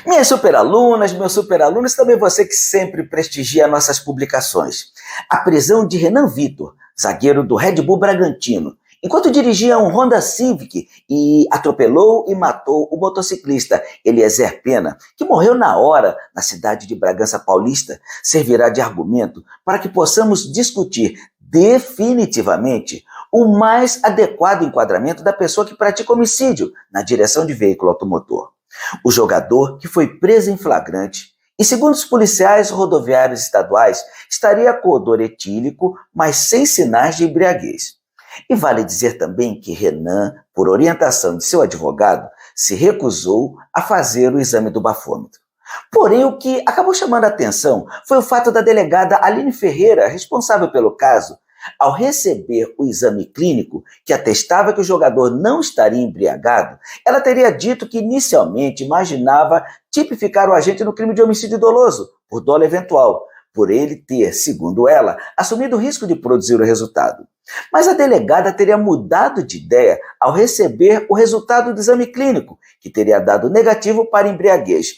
Minhas superalunas, meus superalunos, também você que sempre prestigia nossas publicações. A prisão de Renan Vitor, zagueiro do Red Bull Bragantino, enquanto dirigia um Honda Civic e atropelou e matou o motociclista Eliezer Pena, que morreu na hora na cidade de Bragança Paulista, servirá de argumento para que possamos discutir definitivamente o mais adequado enquadramento da pessoa que pratica homicídio na direção de veículo automotor. O jogador, que foi preso em flagrante, e segundo os policiais rodoviários estaduais, estaria com odor etílico, mas sem sinais de embriaguez. E vale dizer também que Renan, por orientação de seu advogado, se recusou a fazer o exame do bafômetro. Porém, o que acabou chamando a atenção foi o fato da delegada Aline Ferreira, responsável pelo caso, ao receber o exame clínico, que atestava que o jogador não estaria embriagado, ela teria dito que inicialmente imaginava tipificar o agente no crime de homicídio doloso, por dolo eventual, por ele ter, segundo ela, assumido o risco de produzir o resultado. Mas a delegada teria mudado de ideia ao receber o resultado do exame clínico, que teria dado negativo para embriaguez.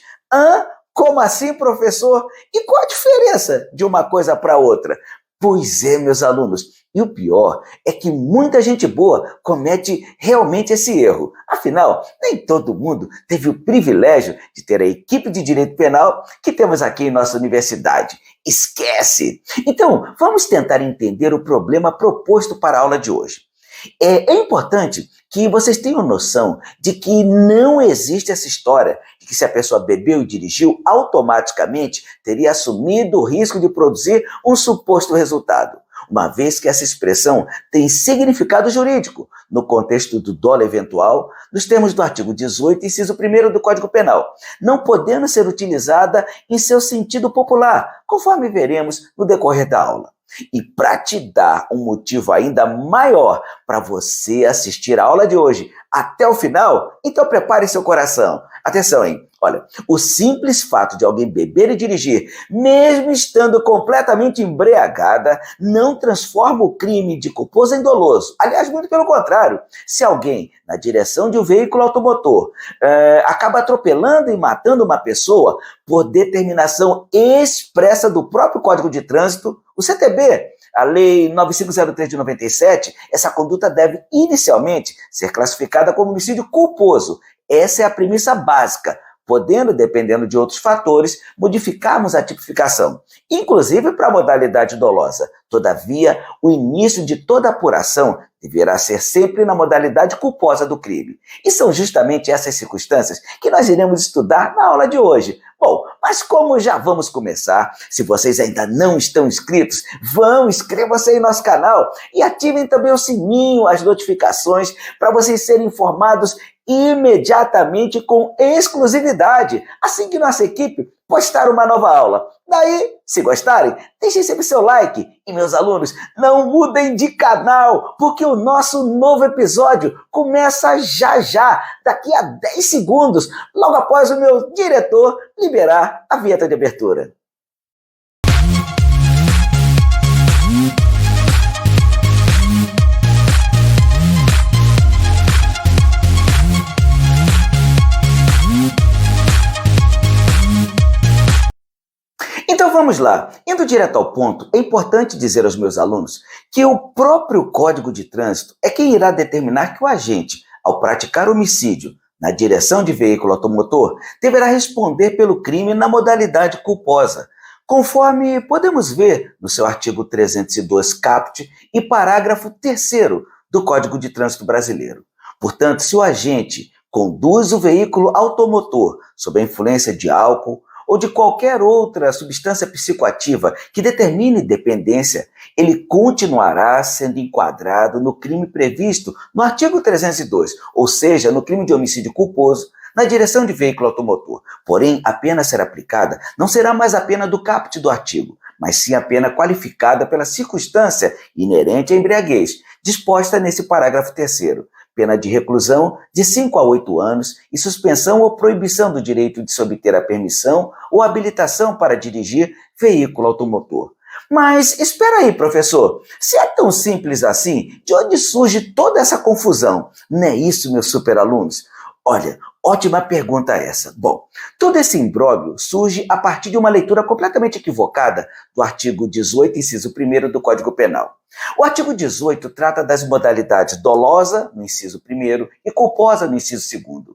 Como assim, professor? E qual a diferença de uma coisa para outra? Pois é, meus alunos, e o pior é que muita gente boa comete realmente esse erro. Afinal, nem todo mundo teve o privilégio de ter a equipe de direito penal que temos aqui em nossa universidade. Esquece! Então, vamos tentar entender o problema proposto para a aula de hoje. É importante que vocês tenham noção de que não existe essa história de que se a pessoa bebeu e dirigiu, automaticamente teria assumido o risco de produzir um suposto resultado, uma vez que essa expressão tem significado jurídico no contexto do dolo eventual, nos termos do artigo 18, inciso 1º do Código Penal, não podendo ser utilizada em seu sentido popular, conforme veremos no decorrer da aula. E para te dar um motivo ainda maior para você assistir a aula de hoje até o final, então prepare seu coração. Atenção, hein? Olha, o simples fato de alguém beber e dirigir, mesmo estando completamente embriagada, não transforma o crime de culposo em doloso. Aliás, muito pelo contrário. Se alguém, na direção de um veículo automotor, acaba atropelando e matando uma pessoa por determinação expressa do próprio Código de Trânsito, o CTB, a Lei 9503 de 97, essa conduta deve inicialmente ser classificada como homicídio culposo. Essa é a premissa básica, podendo, dependendo de outros fatores, modificarmos a tipificação, inclusive para a modalidade dolosa. Todavia, o início de toda apuração deverá ser sempre na modalidade culposa do crime. E são justamente essas circunstâncias que nós iremos estudar na aula de hoje. Bom, mas como já vamos começar, se vocês ainda não estão inscritos, inscrevam-se aí no nosso canal e ativem também o sininho, as notificações, para vocês serem informados imediatamente com exclusividade, assim que nossa equipe postar uma nova aula. Daí, se gostarem, deixem sempre seu like. E meus alunos, não mudem de canal, porque o nosso novo episódio começa já, daqui a 10 segundos, logo após o meu diretor liberar a vinheta de abertura. Então vamos lá. Indo direto ao ponto, é importante dizer aos meus alunos que o próprio Código de Trânsito é quem irá determinar que o agente, ao praticar homicídio na direção de veículo automotor, deverá responder pelo crime na modalidade culposa, conforme podemos ver no seu artigo 302 caput e parágrafo 3º do Código de Trânsito Brasileiro. Portanto, se o agente conduz o veículo automotor sob a influência de álcool, ou de qualquer outra substância psicoativa que determine dependência, ele continuará sendo enquadrado no crime previsto no artigo 302, ou seja, no crime de homicídio culposo, na direção de veículo automotor. Porém, a pena a ser aplicada não será mais a pena do caput do artigo, mas sim a pena qualificada pela circunstância inerente à embriaguez, disposta nesse parágrafo 3º. Pena de reclusão de 5 a 8 anos e suspensão ou proibição do direito de se obter a permissão ou habilitação para dirigir veículo automotor. Mas espera aí, professor, se é tão simples assim, de onde surge toda essa confusão? Não é isso, meus superalunos? Olha, Ótima pergunta essa. Bom, todo esse imbróglio surge a partir de uma leitura completamente equivocada do artigo 18, inciso 1º do Código Penal. O artigo 18 trata das modalidades dolosa, no inciso 1º, e culposa, no inciso 2º.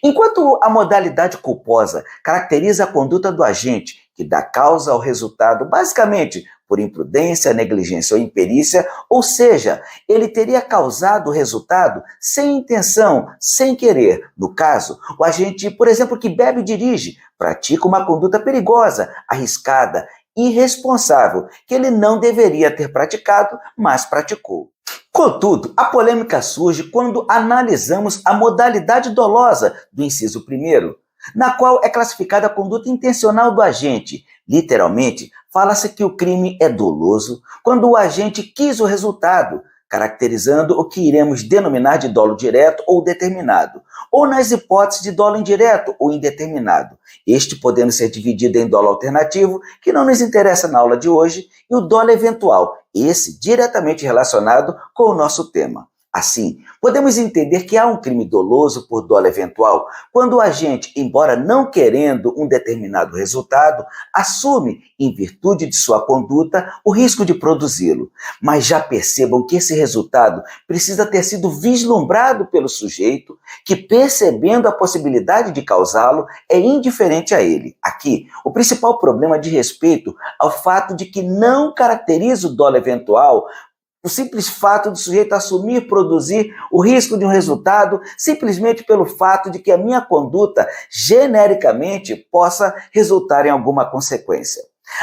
Enquanto a modalidade culposa caracteriza a conduta do agente que dá causa ao resultado, basicamente por imprudência, negligência ou imperícia, ou seja, ele teria causado o resultado sem intenção, sem querer. No caso, o agente, por exemplo, que bebe e dirige, pratica uma conduta perigosa, arriscada, irresponsável, que ele não deveria ter praticado, mas praticou. Contudo, a polêmica surge quando analisamos a modalidade dolosa do inciso 1º, na qual é classificada a conduta intencional do agente. Literalmente, fala-se que o crime é doloso quando o agente quis o resultado, caracterizando o que iremos denominar de dolo direto ou determinado, ou nas hipóteses de dolo indireto ou indeterminado, este podendo ser dividido em dolo alternativo, que não nos interessa na aula de hoje, e o dolo eventual, esse diretamente relacionado com o nosso tema. Assim, podemos entender que há um crime doloso por dolo eventual quando o agente, embora não querendo um determinado resultado, assume, em virtude de sua conduta, o risco de produzi-lo. Mas já percebam que esse resultado precisa ter sido vislumbrado pelo sujeito que, percebendo a possibilidade de causá-lo, é indiferente a ele. Aqui, o principal problema diz respeito ao fato de que não caracteriza o dolo eventual o simples fato do sujeito assumir, produzir o risco de um resultado, simplesmente pelo fato de que a minha conduta, genericamente, possa resultar em alguma consequência.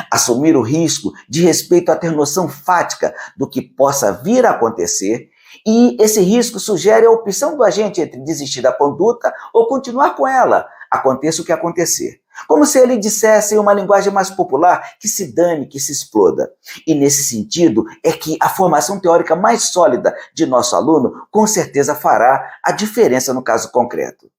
Assumir o risco de respeito a ter noção fática do que possa vir a acontecer, e esse risco sugere a opção do agente entre desistir da conduta ou continuar com ela, aconteça o que acontecer. Como se ele dissesse em uma linguagem mais popular, que se dane, que se exploda. E nesse sentido é que a formação teórica mais sólida de nosso aluno com certeza fará a diferença no caso concreto.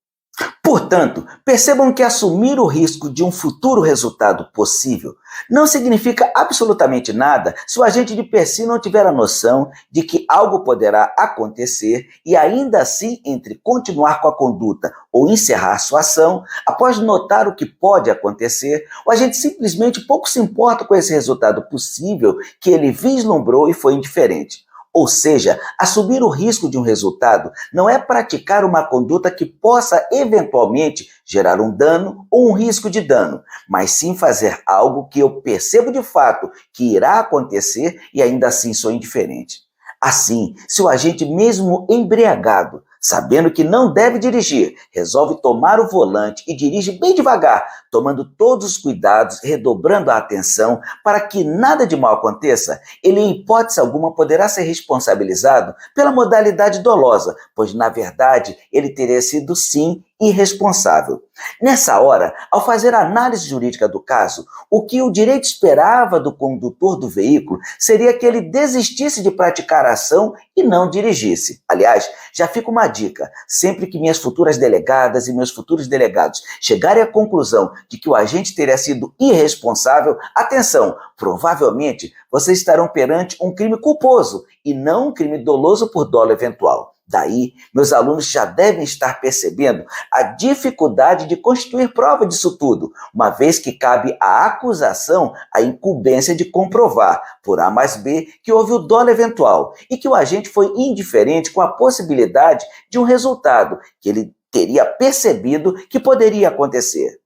Portanto, percebam que assumir o risco de um futuro resultado possível não significa absolutamente nada se o agente de per si não tiver a noção de que algo poderá acontecer e ainda assim, entre continuar com a conduta ou encerrar sua ação, após notar o que pode acontecer, o agente simplesmente pouco se importa com esse resultado possível que ele vislumbrou e foi indiferente. Ou seja, assumir o risco de um resultado não é praticar uma conduta que possa eventualmente gerar um dano ou um risco de dano, mas sim fazer algo que eu percebo de fato que irá acontecer e ainda assim sou indiferente. Assim, se o agente mesmo embriagado, sabendo que não deve dirigir, resolve tomar o volante e dirige bem devagar, tomando todos os cuidados, redobrando a atenção para que nada de mal aconteça, ele em hipótese alguma poderá ser responsabilizado pela modalidade dolosa, pois na verdade ele teria sido sim irresponsável. Nessa hora, ao fazer a análise jurídica do caso, o que o direito esperava do condutor do veículo seria que ele desistisse de praticar a ação e não dirigisse. Aliás, já fica uma dica, sempre que minhas futuras delegadas e meus futuros delegados chegarem à conclusão de que o agente teria sido irresponsável, atenção, provavelmente vocês estarão perante um crime culposo e não um crime doloso por dolo eventual. Daí, meus alunos já devem estar percebendo a dificuldade de constituir prova disso tudo, uma vez que cabe à acusação a incumbência de comprovar, por A mais B, que houve o dolo eventual e que o agente foi indiferente com a possibilidade de um resultado que ele teria percebido que poderia acontecer.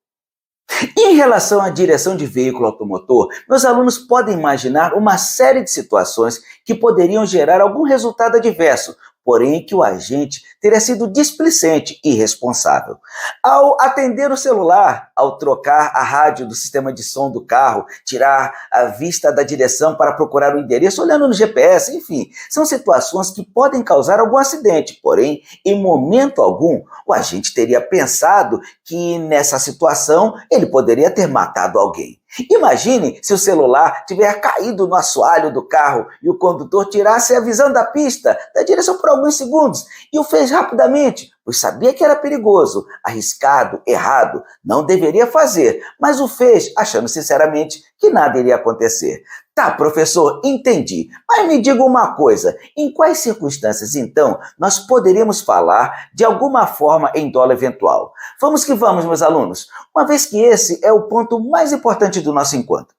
Em relação à direção de veículo automotor, meus alunos podem imaginar uma série de situações que poderiam gerar algum resultado adverso, porém que o agente teria sido displicente e irresponsável. Ao atender o celular, ao trocar a rádio do sistema de som do carro, tirar a vista da direção para procurar o endereço olhando no GPS, enfim, são situações que podem causar algum acidente, porém, em momento algum, o agente teria pensado que nessa situação ele poderia ter matado alguém. Imagine se o celular tiver caído no assoalho do carro e o condutor tirasse a visão da pista, da direção por alguns segundos e o fez rapidamente, pois sabia que era perigoso, arriscado, errado, não deveria fazer, mas o fez, achando sinceramente que nada iria acontecer. Tá, professor, entendi. Mas me diga uma coisa, em quais circunstâncias, então, nós poderíamos falar de alguma forma em dolo eventual? Vamos que vamos, meus alunos, uma vez que esse é o ponto mais importante do nosso encontro.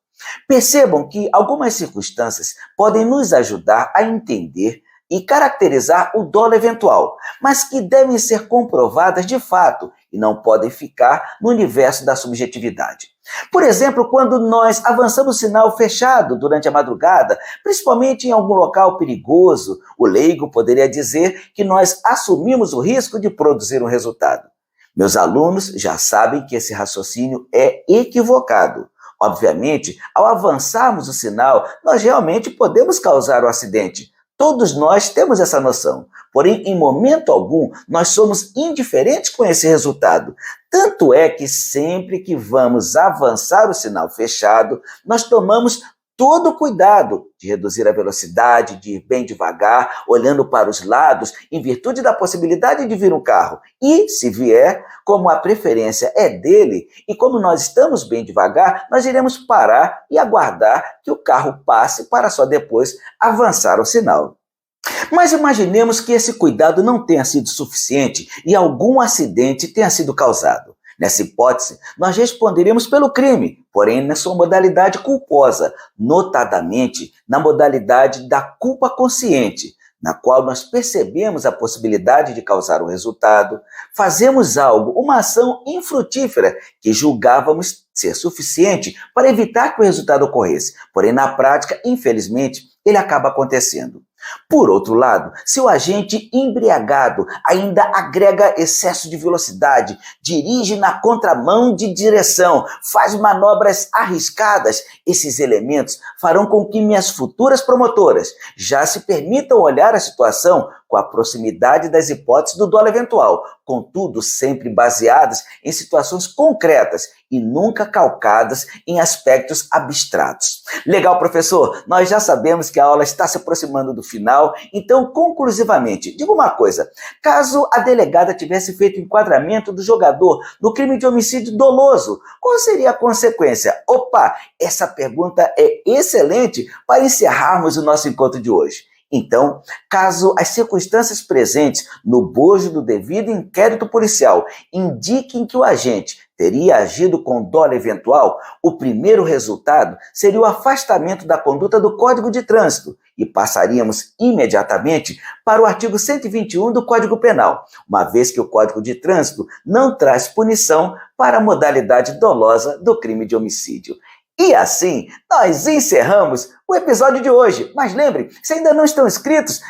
Percebam que algumas circunstâncias podem nos ajudar a entender e caracterizar o dolo eventual, mas que devem ser comprovadas de fato e não podem ficar no universo da subjetividade. Por exemplo, quando nós avançamos sinal fechado durante a madrugada, principalmente em algum local perigoso, o leigo poderia dizer que nós assumimos o risco de produzir um resultado. Meus alunos já sabem que esse raciocínio é equivocado. Obviamente, ao avançarmos o sinal, nós realmente podemos causar o acidente. Todos nós temos essa noção, porém, em momento algum, nós somos indiferentes com esse resultado. Tanto é que sempre que vamos avançar o sinal fechado, nós tomamos todo o cuidado de reduzir a velocidade, de ir bem devagar, olhando para os lados, em virtude da possibilidade de vir um carro. E, se vier, como a preferência é dele, e como nós estamos bem devagar, nós iremos parar e aguardar que o carro passe para só depois avançar o sinal. Mas imaginemos que esse cuidado não tenha sido suficiente e algum acidente tenha sido causado. Nessa hipótese, nós responderíamos pelo crime, porém na sua modalidade culposa, notadamente na modalidade da culpa consciente, na qual nós percebemos a possibilidade de causar um resultado, fazemos algo, uma ação infrutífera que julgávamos ser suficiente para evitar que o resultado ocorresse, porém na prática, infelizmente, ele acaba acontecendo. Por outro lado, se o agente embriagado ainda agrega excesso de velocidade, dirige na contramão de direção, faz manobras arriscadas, esses elementos farão com que minhas futuras promotoras já se permitam olhar a situação com a proximidade das hipóteses do dolo eventual, contudo sempre baseadas em situações concretas e nunca calcadas em aspectos abstratos. Legal, professor? Nós já sabemos que a aula está se aproximando do final, então, conclusivamente, diga uma coisa, caso a delegada tivesse feito o enquadramento do jogador no crime de homicídio doloso, qual seria a consequência? Opa, essa pergunta é excelente para encerrarmos o nosso encontro de hoje. Então, caso as circunstâncias presentes no bojo do devido inquérito policial indiquem que o agente teria agido com dolo eventual, o primeiro resultado seria o afastamento da conduta do Código de Trânsito e passaríamos imediatamente para o artigo 121 do Código Penal, uma vez que o Código de Trânsito não traz punição para a modalidade dolosa do crime de homicídio. E assim, nós encerramos o episódio de hoje. Mas lembre, se ainda não estão inscritos,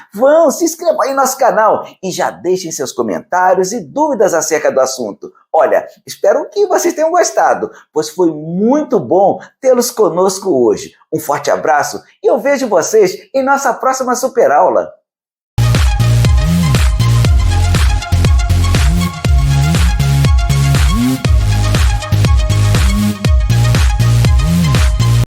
se inscrevam aí no nosso canal e já deixem seus comentários e dúvidas acerca do assunto. Olha, espero que vocês tenham gostado, pois foi muito bom tê-los conosco hoje. Um forte abraço e eu vejo vocês em nossa próxima super aula.